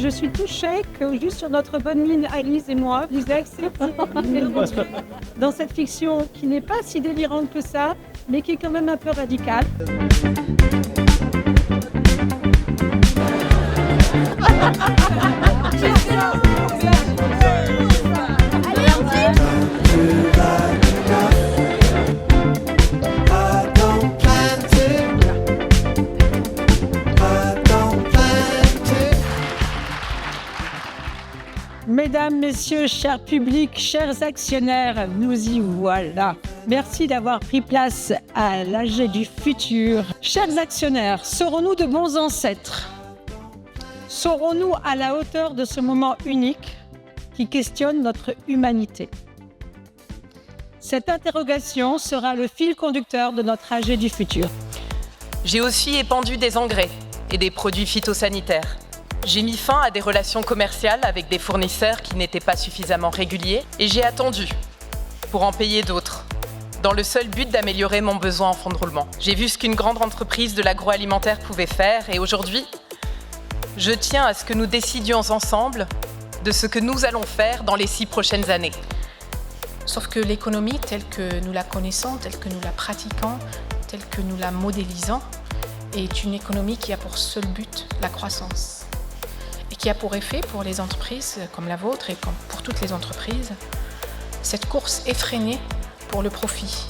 je suis touchée que juste sur notre bonne ligne, Alice et moi, vous acceptez dans cette fiction qui n'est pas si délirante que ça, mais qui est quand même un peu radicale. Mesdames, Messieurs, chers publics, chers actionnaires, nous y voilà. Merci d'avoir pris place à l'AG du futur. Chers actionnaires, serons-nous de bons ancêtres? Serons-nous à la hauteur de ce moment unique qui questionne notre humanité? Cette interrogation sera le fil conducteur de notre AG du futur. J'ai aussi épandu des engrais et des produits phytosanitaires. J'ai mis fin à des relations commerciales avec des fournisseurs qui n'étaient pas suffisamment réguliers et j'ai attendu pour en payer d'autres, dans le seul but d'améliorer mon besoin en fonds de roulement. J'ai vu ce qu'une grande entreprise de l'agroalimentaire pouvait faire et aujourd'hui, je tiens à ce que nous décidions ensemble de ce que nous allons faire dans les 6 prochaines années. Sauf que l'économie telle que nous la connaissons, telle que nous la pratiquons, telle que nous la modélisons, est une économie qui a pour seul but la croissance. Et qui a pour effet, pour les entreprises comme la vôtre et comme pour toutes les entreprises, cette course effrénée pour le profit,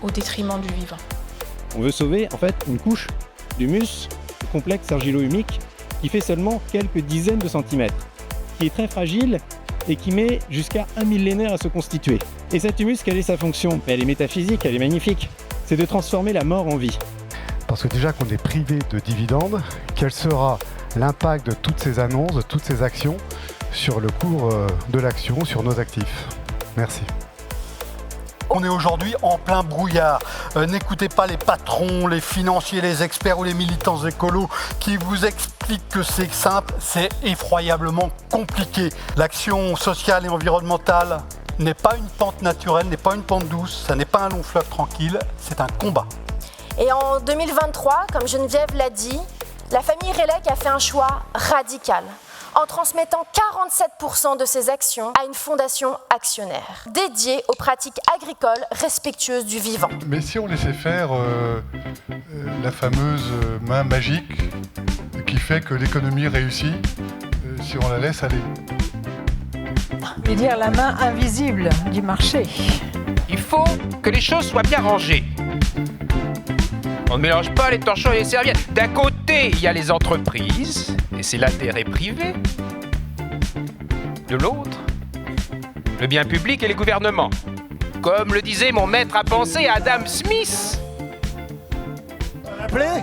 au détriment du vivant. On veut sauver en fait une couche d'humus, de complexe argilo-humique, qui fait seulement quelques dizaines de centimètres, qui est très fragile et qui met jusqu'à 1 millénaire à se constituer. Et cet humus, quelle est sa fonction? Elle est métaphysique, elle est magnifique. C'est de transformer la mort en vie. Parce que déjà qu'on est privé de dividendes, quel sera l'impact de toutes ces annonces, de toutes ces actions sur le cours de l'action, sur nos actifs? Merci. On est aujourd'hui en plein brouillard. N'écoutez pas les patrons, les financiers, les experts ou les militants écolos qui vous expliquent que c'est simple, c'est effroyablement compliqué. L'action sociale et environnementale n'est pas une pente naturelle, n'est pas une pente douce, ça n'est pas un long fleuve tranquille, c'est un combat. Et en 2023, comme Geneviève l'a dit, la famille Rélec a fait un choix radical en transmettant 47% de ses actions à une fondation actionnaire dédiée aux pratiques agricoles respectueuses du vivant. Mais si on laissait faire la fameuse main magique qui fait que l'économie réussit, si on la laisse aller? Je veux dire la main invisible du marché. Il faut que les choses soient bien rangées. On ne mélange pas les torchons et les serviettes. D'un côté, il y a les entreprises, et c'est l'intérêt privé. De l'autre, le bien public et les gouvernements. Comme le disait mon maître à penser Adam Smith. Appelé ?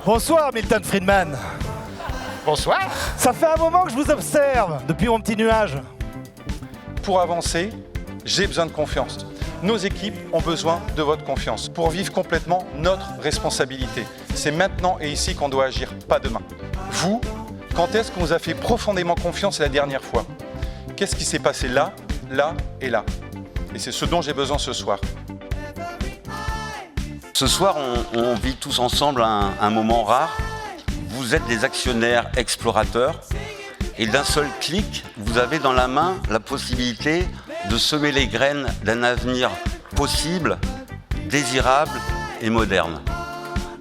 Bonsoir Milton Friedman. Bonsoir. Ça fait un moment que je vous observe, depuis mon petit nuage. Pour avancer, j'ai besoin de confiance. Nos équipes ont besoin de votre confiance pour vivre complètement notre responsabilité. C'est maintenant et ici qu'on doit agir, pas demain. Vous, quand est-ce qu'on vous a fait profondément confiance la dernière fois? Qu'est-ce qui s'est passé là, là et là? Et c'est ce dont j'ai besoin ce soir. Ce soir, on vit tous ensemble un moment rare. Vous êtes des actionnaires explorateurs et d'un seul clic, vous avez dans la main la possibilité de semer les graines d'un avenir possible, désirable et moderne.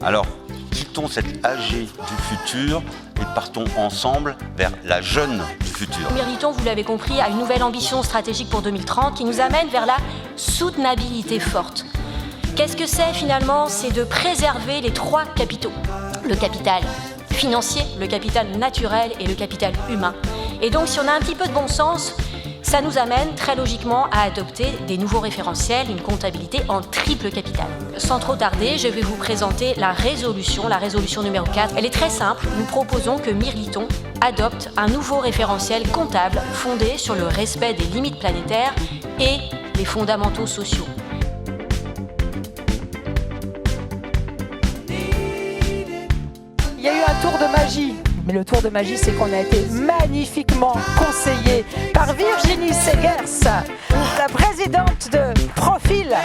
Alors, quittons cette AG du futur et partons ensemble vers la jeune du futur. Mériton, vous l'avez compris, a une nouvelle ambition stratégique pour 2030 qui nous amène vers la soutenabilité forte. Qu'est-ce que c'est finalement? C'est de préserver les 3 capitaux. Le capital financier, le capital naturel et le capital humain. Et donc, si on a un petit peu de bon sens, ça nous amène très logiquement à adopter des nouveaux référentiels, une comptabilité en triple capital. Sans trop tarder, je vais vous présenter la résolution numéro 4. Elle est très simple. Nous proposons que Mériton adopte un nouveau référentiel comptable fondé sur le respect des limites planétaires et les fondamentaux sociaux. Il y a eu un tour de magie. Mais le tour de magie, c'est qu'on a été magnifiquement conseillé par Virginie Segers, la présidente de Profil,